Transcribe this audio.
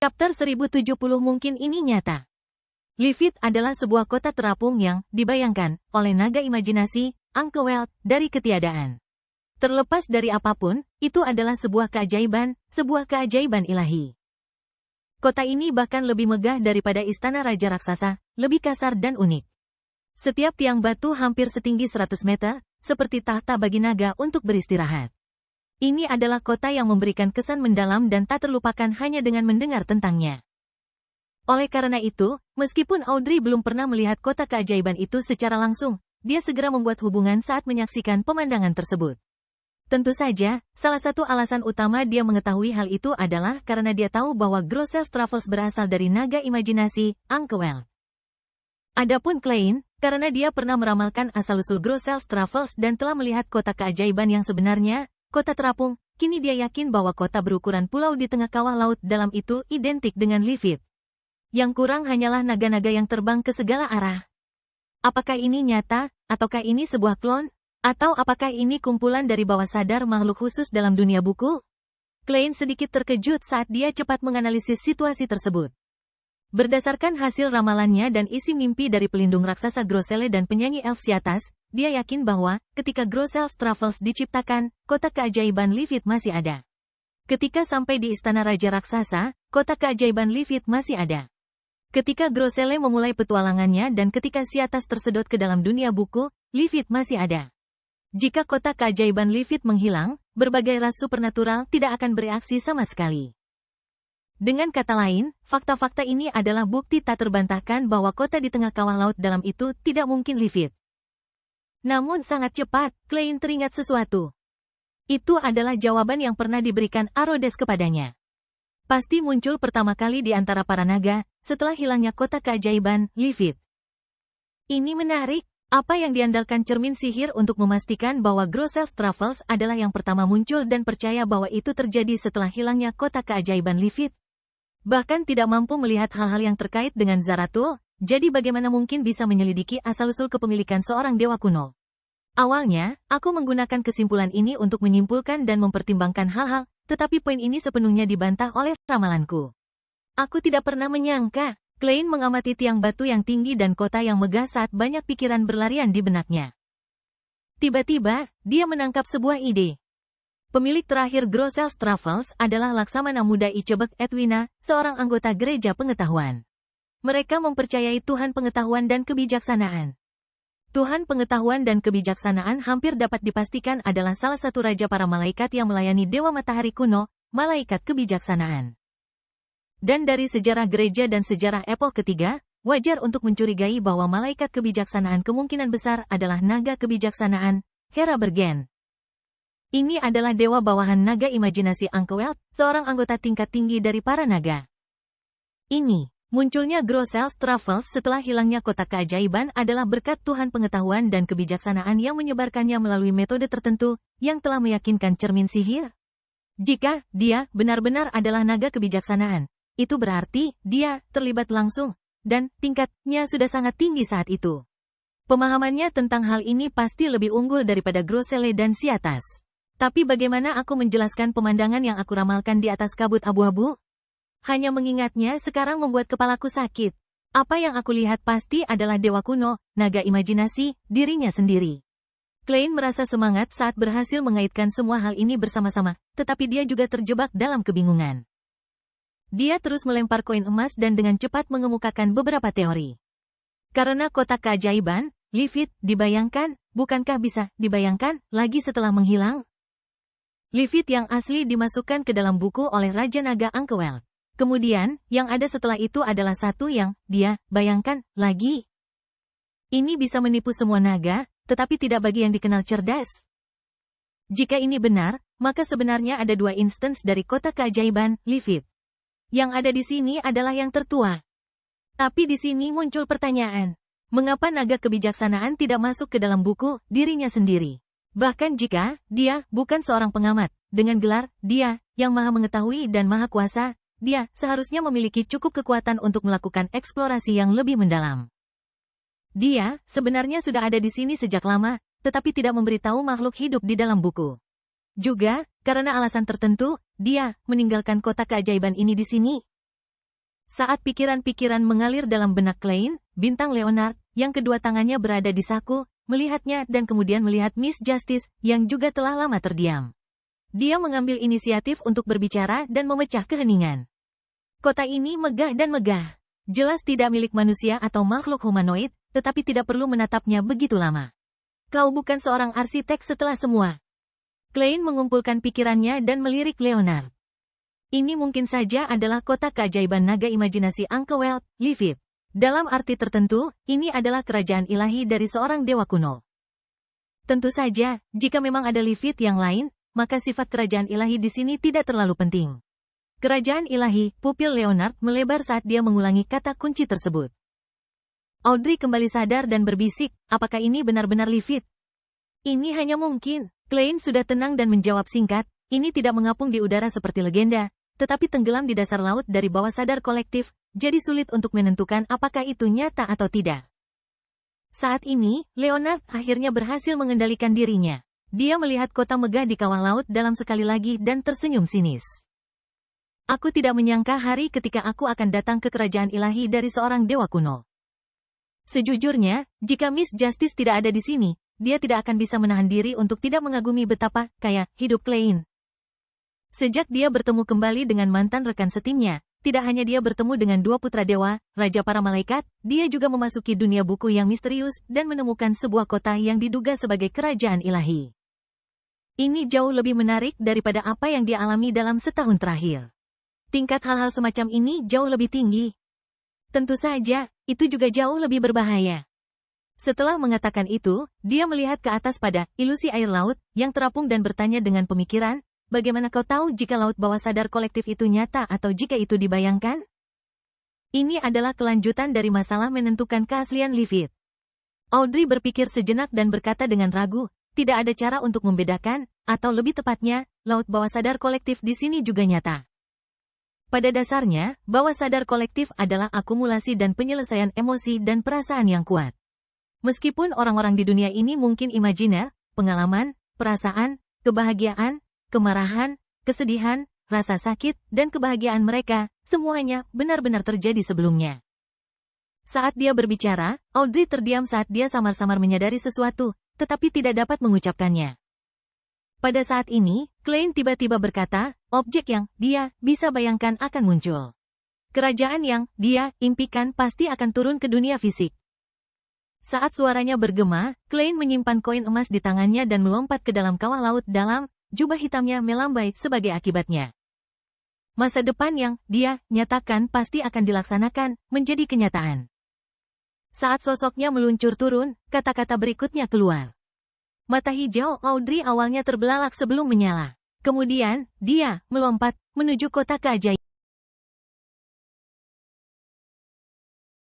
Chapter 1070 mungkin ini nyata. Lifit adalah sebuah kota terapung yang dibayangkan oleh naga imajinasi, Ankh-Welt, dari ketiadaan. Terlepas dari apapun, itu adalah sebuah keajaiban ilahi. Kota ini bahkan lebih megah daripada istana raja raksasa, lebih kasar dan unik. Setiap tiang batu hampir setinggi 100 meter, seperti tahta bagi naga untuk beristirahat. Ini adalah kota yang memberikan kesan mendalam dan tak terlupakan hanya dengan mendengar tentangnya. Oleh karena itu, meskipun Audrey belum pernah melihat kota keajaiban itu secara langsung, dia segera membuat hubungan saat menyaksikan pemandangan tersebut. Tentu saja, salah satu alasan utama dia mengetahui hal itu adalah karena dia tahu bahwa Grosses Travels berasal dari naga imajinasi, Ankh-Welt. Adapun Klein, karena dia pernah meramalkan asal-usul Grosses Travels dan telah melihat kota keajaiban yang sebenarnya, kota terapung, kini dia yakin bahwa kota berukuran pulau di tengah kawah laut dalam itu identik dengan Lifit. Yang kurang hanyalah naga-naga yang terbang ke segala arah. Apakah ini nyata, ataukah ini sebuah klon? Atau apakah ini kumpulan dari bawah sadar makhluk khusus dalam dunia buku? Klein sedikit terkejut saat dia cepat menganalisis situasi tersebut. Berdasarkan hasil ramalannya dan isi mimpi dari pelindung raksasa Grosselle dan penyanyi elf si atas, dia yakin bahwa, ketika Grosses Travels diciptakan, kota keajaiban Lifit masih ada. Ketika sampai di istana raja raksasa, kota keajaiban Lifit masih ada. Ketika Grosselle memulai petualangannya dan ketika si atas tersedot ke dalam dunia buku, Lifit masih ada. Jika kota keajaiban Lifit menghilang, berbagai ras supernatural tidak akan bereaksi sama sekali. Dengan kata lain, fakta-fakta ini adalah bukti tak terbantahkan bahwa kota di tengah kawah laut dalam itu tidak mungkin Lifit. Namun sangat cepat, Klein teringat sesuatu. Itu adalah jawaban yang pernah diberikan Arodes kepadanya. Pasti muncul pertama kali di antara para naga, setelah hilangnya kota keajaiban, Lifit. Ini menarik, apa yang diandalkan cermin sihir untuk memastikan bahwa Grosses Travels adalah yang pertama muncul dan percaya bahwa itu terjadi setelah hilangnya kota keajaiban Lifit. Bahkan tidak mampu melihat hal-hal yang terkait dengan Zaratul. Jadi bagaimana mungkin bisa menyelidiki asal-usul kepemilikan seorang dewa kuno? Awalnya, aku menggunakan kesimpulan ini untuk menyimpulkan dan mempertimbangkan hal-hal, tetapi poin ini sepenuhnya dibantah oleh ramalanku. Aku tidak pernah menyangka. Klein mengamati tiang batu yang tinggi dan kota yang megah saat banyak pikiran berlarian di benaknya. Tiba-tiba, dia menangkap sebuah ide. Pemilik terakhir Grosses Travels adalah Laksamana Muda Ichebek Edwina, seorang anggota gereja pengetahuan. Mereka mempercayai Tuhan pengetahuan dan kebijaksanaan. Tuhan pengetahuan dan kebijaksanaan hampir dapat dipastikan adalah salah satu raja para malaikat yang melayani Dewa Matahari kuno, malaikat kebijaksanaan. Dan dari sejarah gereja dan sejarah epoch ketiga, wajar untuk mencurigai bahwa malaikat kebijaksanaan kemungkinan besar adalah naga kebijaksanaan, Hera Bergen. Ini adalah dewa bawahan naga imajinasi Ankh-Welt, seorang anggota tingkat tinggi dari para naga. Munculnya Grosses Travels setelah hilangnya kota keajaiban adalah berkat Tuhan pengetahuan dan kebijaksanaan yang menyebarkannya melalui metode tertentu yang telah meyakinkan cermin sihir. Jika dia benar-benar adalah naga kebijaksanaan, itu berarti dia terlibat langsung, dan tingkatnya sudah sangat tinggi saat itu. Pemahamannya tentang hal ini pasti lebih unggul daripada Grosselle dan si atas. Tapi bagaimana aku menjelaskan pemandangan yang aku ramalkan di atas kabut abu-abu? Hanya mengingatnya sekarang membuat kepalaku sakit. Apa yang aku lihat pasti adalah dewa kuno, naga imajinasi, dirinya sendiri. Klein merasa semangat saat berhasil mengaitkan semua hal ini bersama-sama, tetapi dia juga terjebak dalam kebingungan. Dia terus melempar koin emas dan dengan cepat mengemukakan beberapa teori. Karena kota keajaiban, Lifit, dibayangkan, bukankah bisa dibayangkan lagi setelah menghilang? Lifit yang asli dimasukkan ke dalam buku oleh Raja Naga Ankh-Welt. Kemudian, yang ada setelah itu adalah satu yang dia bayangkan lagi. Ini bisa menipu semua naga, tetapi tidak bagi yang dikenal cerdas. Jika ini benar, maka sebenarnya ada dua instance dari kota keajaiban, Lifit. Yang ada di sini adalah yang tertua. Tapi di sini muncul pertanyaan. Mengapa naga kebijaksanaan tidak masuk ke dalam buku dirinya sendiri? Bahkan jika dia bukan seorang pengamat, dengan gelar dia yang maha mengetahui dan maha kuasa, dia seharusnya memiliki cukup kekuatan untuk melakukan eksplorasi yang lebih mendalam. Dia sebenarnya sudah ada di sini sejak lama, tetapi tidak memberitahu makhluk hidup di dalam buku. Juga, karena alasan tertentu, dia meninggalkan kota keajaiban ini di sini. Saat pikiran-pikiran mengalir dalam benak Klein, bintang Leonard, yang kedua tangannya berada di saku, melihatnya dan kemudian melihat Miss Justice, yang juga telah lama terdiam. Dia mengambil inisiatif untuk berbicara dan memecah keheningan. Kota ini megah dan megah. Jelas tidak milik manusia atau makhluk humanoid, tetapi tidak perlu menatapnya begitu lama. Kau bukan seorang arsitek setelah semua. Klein mengumpulkan pikirannya dan melirik Leonard. Ini mungkin saja adalah kota keajaiban naga imajinasi Ankhwelt, Lifith. Dalam arti tertentu, ini adalah kerajaan ilahi dari seorang dewa kuno. Tentu saja, jika memang ada Lifith yang lain, maka sifat kerajaan ilahi di sini tidak terlalu penting. Kerajaan ilahi, pupil Leonard melebar saat dia mengulangi kata kunci tersebut. Audrey kembali sadar dan berbisik, apakah ini benar-benar Lifith? Ini hanya mungkin. Klein sudah tenang dan menjawab singkat, ini tidak mengapung di udara seperti legenda, tetapi tenggelam di dasar laut dari bawah sadar kolektif, jadi sulit untuk menentukan apakah itu nyata atau tidak. Saat ini, Leonard akhirnya berhasil mengendalikan dirinya. Dia melihat kota megah di kawah laut dalam sekali lagi dan tersenyum sinis. Aku tidak menyangka hari ketika aku akan datang ke kerajaan ilahi dari seorang dewa kuno. Sejujurnya, jika Miss Justice tidak ada di sini, dia tidak akan bisa menahan diri untuk tidak mengagumi betapa kaya hidup Klein. Sejak dia bertemu kembali dengan mantan rekan setimnya, tidak hanya dia bertemu dengan dua putra dewa, raja para malaikat, dia juga memasuki dunia buku yang misterius dan menemukan sebuah kota yang diduga sebagai kerajaan ilahi. Ini jauh lebih menarik daripada apa yang dia alami dalam setahun terakhir. Tingkat hal-hal semacam ini jauh lebih tinggi. Tentu saja, itu juga jauh lebih berbahaya. Setelah mengatakan itu, dia melihat ke atas pada ilusi air laut yang terapung dan bertanya dengan pemikiran, bagaimana kau tahu jika laut bawah sadar kolektif itu nyata atau jika itu dibayangkan? Ini adalah kelanjutan dari masalah menentukan keaslian Lifith. Audrey berpikir sejenak dan berkata dengan ragu, tidak ada cara untuk membedakan, atau lebih tepatnya, laut bawah sadar kolektif di sini juga nyata. Pada dasarnya, bawah sadar kolektif adalah akumulasi dan penyelesaian emosi dan perasaan yang kuat. Meskipun orang-orang di dunia ini mungkin imajiner, pengalaman, perasaan, kebahagiaan, kemarahan, kesedihan, rasa sakit, dan kebahagiaan mereka, semuanya benar-benar terjadi sebelumnya. Saat dia berbicara, Audrey terdiam saat dia samar-samar menyadari sesuatu, tetapi tidak dapat mengucapkannya. Pada saat ini, Klein tiba-tiba berkata, objek yang dia bisa bayangkan akan muncul. Kerajaan yang dia impikan pasti akan turun ke dunia fisik. Saat suaranya bergema, Klein menyimpan koin emas di tangannya dan melompat ke dalam kawah laut dalam, jubah hitamnya melambai sebagai akibatnya. Masa depan yang dia nyatakan pasti akan dilaksanakan, menjadi kenyataan. Saat sosoknya meluncur turun, kata-kata berikutnya keluar. Mata hijau Audrey awalnya terbelalak sebelum menyala. Kemudian, dia melompat menuju kota keajaiban.